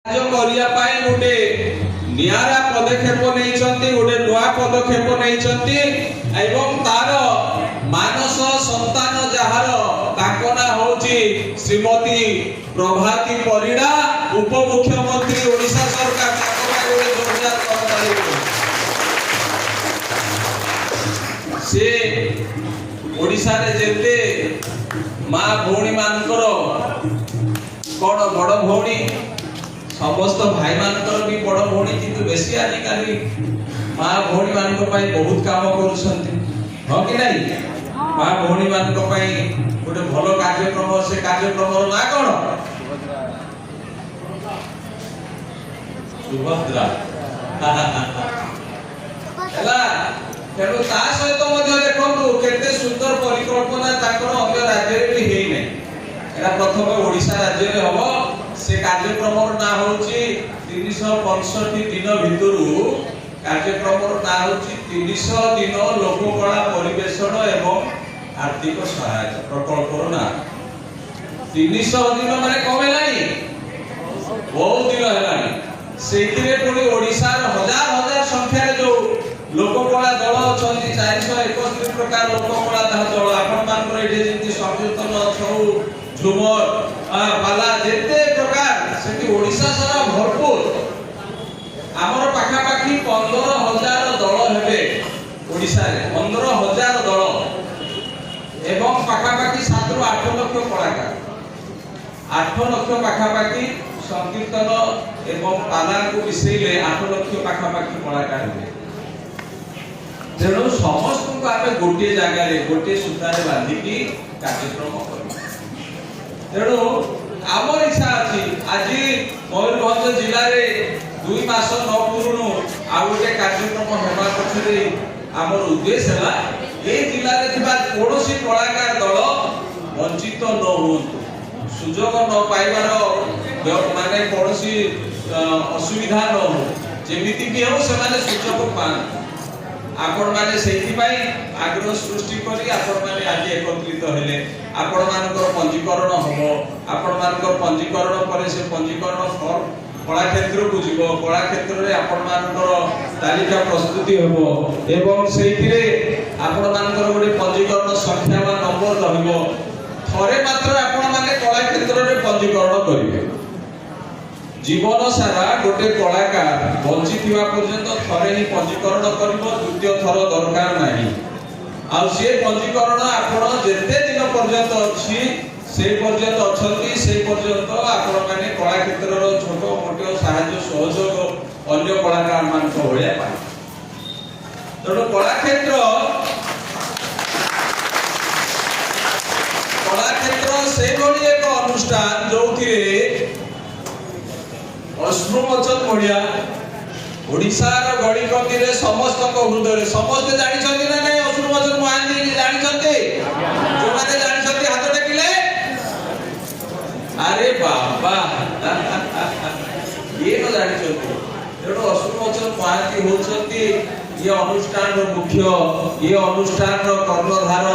गोटे नियारा पदक्षेप गोटे नुआ पदक्षेप तार मानस संतान जार ना होची श्रीमती प्रभाती परिड़ा उपमुख्यमंत्री ओडिशा सरकार से ओडिशा रे जेते माँ भौणी मानकर कौन बड़ भौणी समस्त भाई मानकर भी बड़ भौणी किंतु बेसी आजिकाली माँ भौणी मान बहुत काम करुछंती हाँ कि नहीं माँ भौणी मान गोटे भल कार्यक्रम से कार्यक्रम ना कौन सुभद्रा तेणु ता सहित देखु केते सुंदर परिकल्पना अन्य राज्य भी है नहीं प्रथम ओडिशा राज्य में हम से कार्यक्रम ना होची 365 दिन भितरु कार्यक्रम ना होची 300 दिन लोककला परिवेषण एवं आर्थिक सहायता प्रकल्प ना 300 दिन माने कम है बहुत दिन है से ओडिशा हजार हजार संख्या जो लोककला दल अच्छा 431 प्रकार लोककला दल आपण संकीर्तन झुमर पाला जेते प्रकार से ओडिशा सारा भरपूर आमर पाखापाखी 15,000 दल हेबे ओडिशा रे 15,000 दल एवं पाखापाखी 7 ରୁ 8 लक्ष कलाकार 8 लक्ष पाखापाखी संकीर्तन एवं पाला को मिसेले 8 लक्ष पाखापाखी कलाकार हेबे तेणु समस्त को आमे गोटे जगह रे गोटे सूतारे बांधिकी कार्यक्रम करू तेणु आमर इच्छा अच्छी आज मयूरभंज जिले में 2 मास न पूर्ण आ गोटे कार्यक्रम होगा पक्षे आमर उद्देश्य है ये जिले में कौन कलाकार दल वंचित न हो सुजोग न पाइबार माने कौन असुविधा न हो जमीती भी हो से सुजोग पाए आपण माने सेठी पाई आग्रह सृष्टि करी आपण माने आज एकत्रित हेले आपण मानकर पंजीकरण होबो आपण मानकर पंजीकरण परे से पंजीकरण फॉर्म कला क्षेत्र को जीवो कला क्षेत्र रे आपण मानकर तालिका प्रस्तुति होबो एवं सेठी रे आपण मानकर गोटे पंजीकरण संख्या वा नंबर रहबो थरे मात्र आपण माने कला क्षेत्र रे पंजीकरण करिवे जीवन सारा गोटे कलाकार बंची थिवा पर्यंत थरे ही पंजीकरण करिवो द्वितीय थर दरकार नाही आ से पंजीकरण आपण जेते दिन पर्यंत अछि से पर्यंत अछंती से पर्यंत आपण माने कला क्षेत्र रो छोटो मोटो सहाय्य सहयोग अन्य कलाकार मान को होया पाए तनो कला क्षेत्र से भली एक अनुष्ठान जोथिरे अश्रुमोचन पड़िया ओडिशार गड़ी कति रे समस्त हृदय समस्त जानि छथि ना नै अश्रुमोचन महांती जानि छथि जो माने जानि छथि हाथ टेकिले अरे बाबा ये न जानि छथि एतो अश्रुमोचन महांती होछथि ये अनुष्ठान रो मुख्य ये अनुष्ठान रो कर्णधार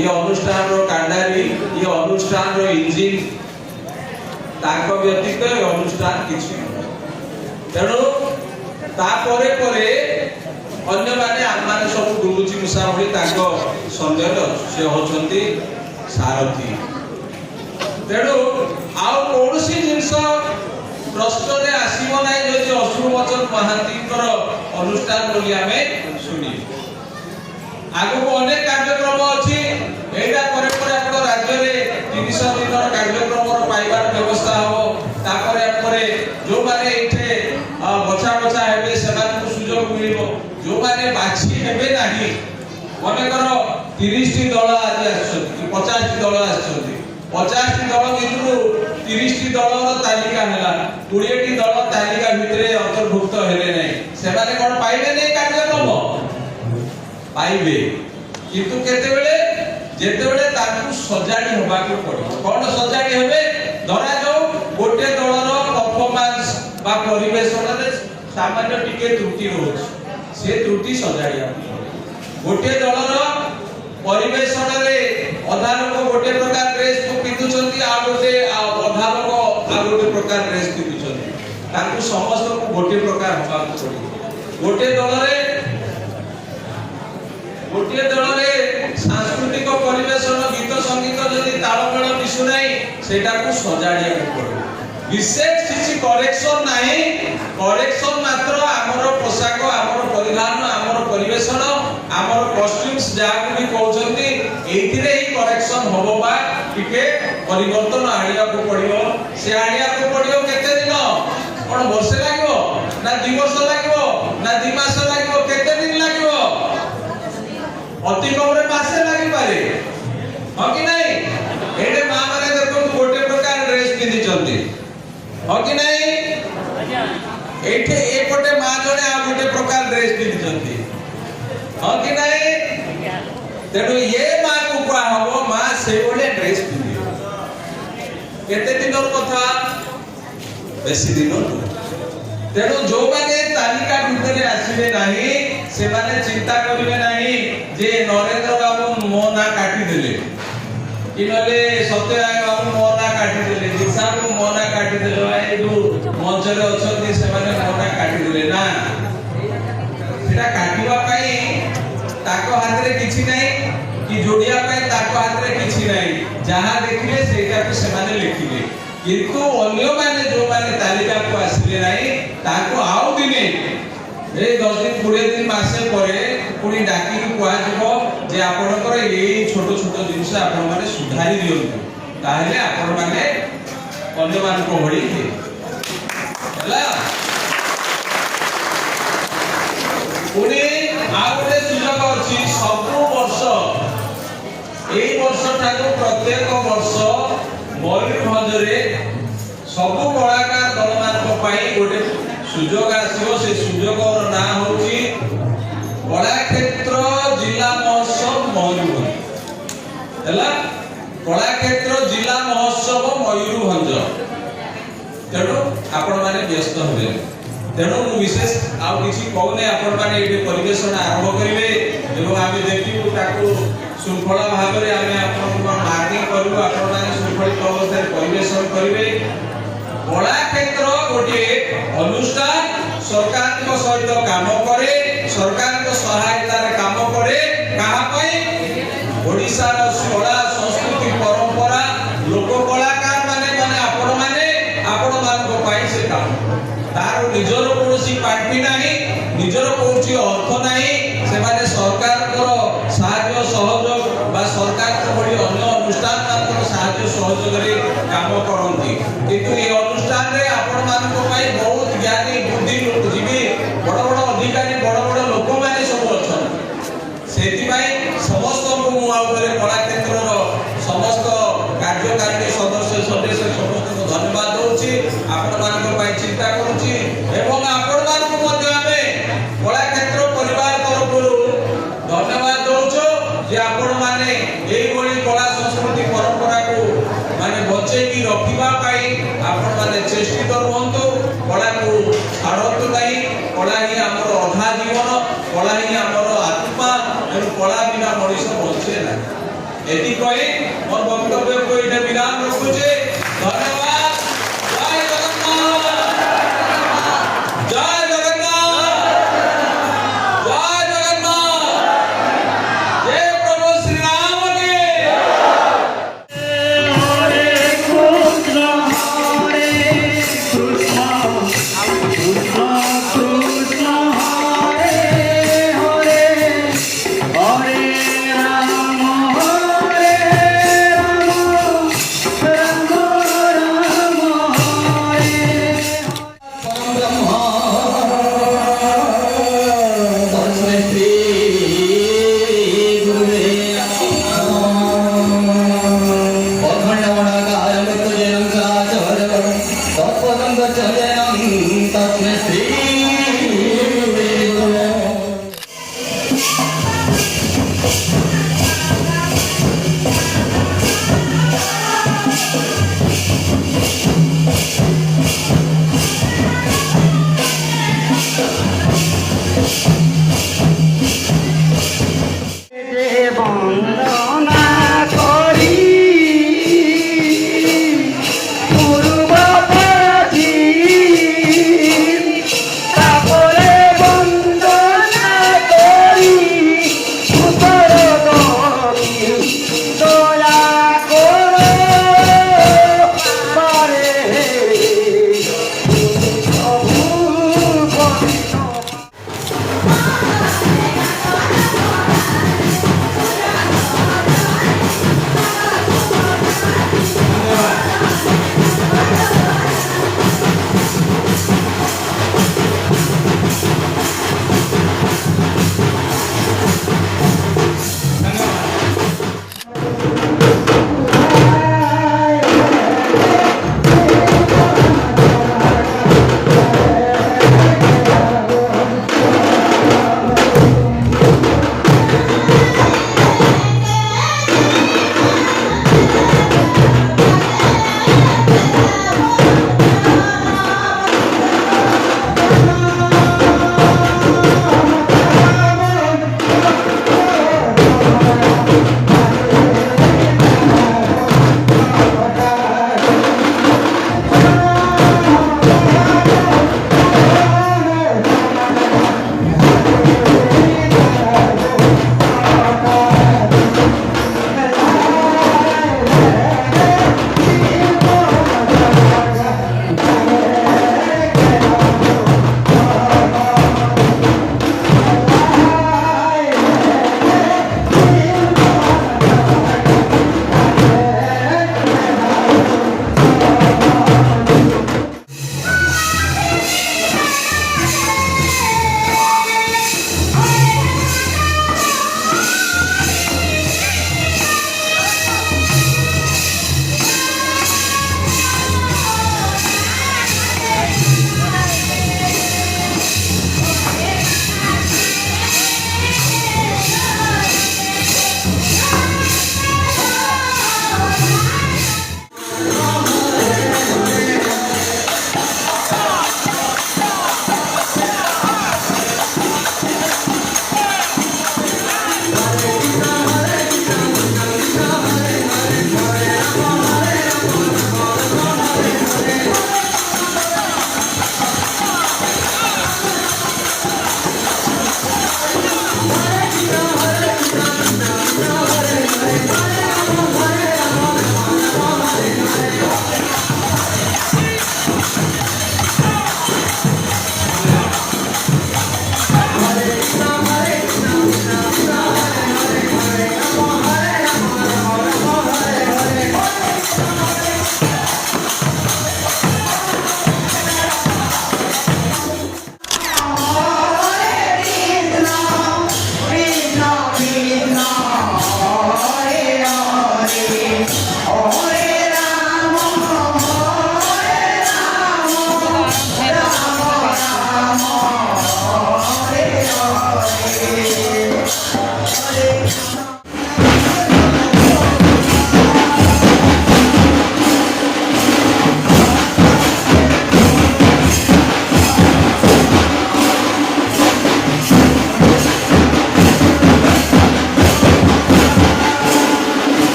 ये अनुष्ठान रो कांडारी ये अनुष्ठान रो इंजिन ताको व्यतीत अनुष्ठान किछि तेणु तापरे परे अन्य माने आम माने सब गुरुजी मुसा भली ताको संदेह से होचंती सारथी तेणु आउ कोनसी जिंस प्रश्न रे आसीबो नै जदि अश्रुमोचन महांतीकर अनुष्ठान बोली आमे सुनी आगु को अनेक कार्यक्रम अछि एटा परे परे आपण राज्य रे 300 दिन कार्यक्रम पाइबार व्यवस्था हो तापरे परे जो माने इथे बचा बचा हेबे समान को सुजोग मिलिबो जो माने बाछि हेबे नाही मने करो 30 टी दल आज आछथि 50 टी दल आछथि 50 टी दल भितरु 30 टी दल रो तालिका हैला 20 टी दल तालिका भितरे अंतर्भुक्त हेले नै से माने कोन पाइबे नै कार्यक्रम पाइबे किंतु केते बेले जेते बेले ताकू सजाडी होबा को पड़ो कोन सजाडी हेबे धरा जो गोटे दलर परफॉर्मेंस बा परिवेषण रे सामान्य टिके त्रुटि होछ से त्रुटि सजाडिया गोटे दलर परिवेषण रे अधा लोक गोटे प्रकार ड्रेस को पिंधुचंती आ गोटे अधा लोक आ गोटे प्रकार ड्रेस पिंधुचंती ताकू समस्त को गोटे प्रकार होगा गोटे दल रे सांस्कृतिक परिवेशन गीत संगीत जदि तालमेल मिशु नहीं सेटा को सजाड़िया को पड़े विशेष किसी करेक्शन नहीं करेक्शन मात्र आमर पोशाक आमर परिधान आमर परिवेशन आमर कॉस्ट्यूम्स जाको भी कहउछंती एथिरे ही करेक्शन होबो बा टिके परिवर्तन आनिया को पड़ियो से आनिया को पड़ियो केते दिन कोन वर्षे लागो ना 2 वर्ष लागो ना 2 मास लागो केते दिन लागो अति कम रे मासे लागि पारे हो कि नहीं एडे मां माने देखो गोटे प्रकार ड्रेस पिंदी चलती हो कि नहीं एठे एपटे मां जने आ गोटे प्रकार ड्रेस पिंदी चलती हो कि नहीं तेनु ये मां को कुआ हबो मां से बोले ड्रेस पिंदी केते दिनर कथा बेसी दिन तेनु जो माने तालिका भितरे आसीबे नाही से माने चिंता करिवे नाही जे नरेंद्र बाबू मो ना काटी देले इनले सत्यराय बाबू मो ना काटी देले दिशा को मो ना काटी देले ए दु मंचरे अछती से माने मो ना काटी देले ना सेटा काटिबा पई ताको हाथ रे किछि नाही कि जोडिया पई ताको हाथ रे किछि नाही जहां देखिले सेटा को से माने लिखिले किंतु अन्य माने जो माने तालिका को आसीले नाही ताको आउ दिने ए 10 दिन 20 दिन मासे परे पुनी डाकी को कुआ जबो जे आपनकर एई छोटो छोटो जिंस आपन माने सुधारी दियंतु ताहेले आपन माने अन्य मान को भड़ी हैला पुनी आउटे सुजग अछि सब वर्ष एई वर्ष ठाको प्रत्येक वर्ष मयूरभंज रे सब कलाकार दल मान पई गोटे सुजोग आसीबो से सुजोगर ना होची कलाक्षेत्र जिला महोत्सव मयूरभंज हैला कलाक्षेत्र जिला महोत्सव मयूरभंज तेणु आपण माने व्यस्त होबे तेणु मु विशेष आ किछि कहने आपण माने एटे परिवेशन आरंभ करिवे एवं आमे देखिबु ताकू शृंखला भाव रे आमे आपण मार्किंग करबो आपण माने शृंखलित अवस्था परिवेशन करिवे कलाक्षेत्र गोटे अनुष्ठान सरकार को सहित काम करे सरकार को सहायता रे काम करे कहा पई ओडिसा रो कला संस्कृति परंपरा लोक कलाकार माने आपण मान को पई से काम तार निजर कोनोसी पार्टी नाही निजर कोनोसी अर्थ नाही से माने सरकार को सहायता सहयोग बा सरकार को बड़ी अन्य अनुष्ठान मान को सहायता सहयोग रे काम करंती किंतु ये अनुष्ठान रे आपण मान को पई बहुत ज्ञानी बुद्धि लोक जीवी बड़ बड़ अधिकारी बड़ लोक माने सब अछन सेति भाई समस्त को मु आ ऊपर कला क्षेत्र रो समस्त कार्यकारिणी सदस्य समस्त को धन्यवाद दोछि आपण मान को पई चिंता करूछि एवं आपण मान को मध्य हमें कला क्षेत्र परिवार तरफरु धन्यवाद दोछु जे आपण माने एई बड़ी कला संस्कृति परंपरा को माने बचे की रखिबा पाई आपण माने चेष्टित रहंतु कला को छाड़तु नहीं कला ही हमर अधा जीवन कला ही हमर आत्मा एवं कला बिना मनुष्य बचे ना एति कहि मोर वक्तव्य को इने विराम रखुचे धन्यवाद जय जगन्नाथ जय जगन्नाथ जय जगन्नाथ जय प्रभु श्री राम के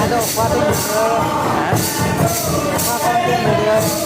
Aduh, kuatin dulu. Kuatin dulu.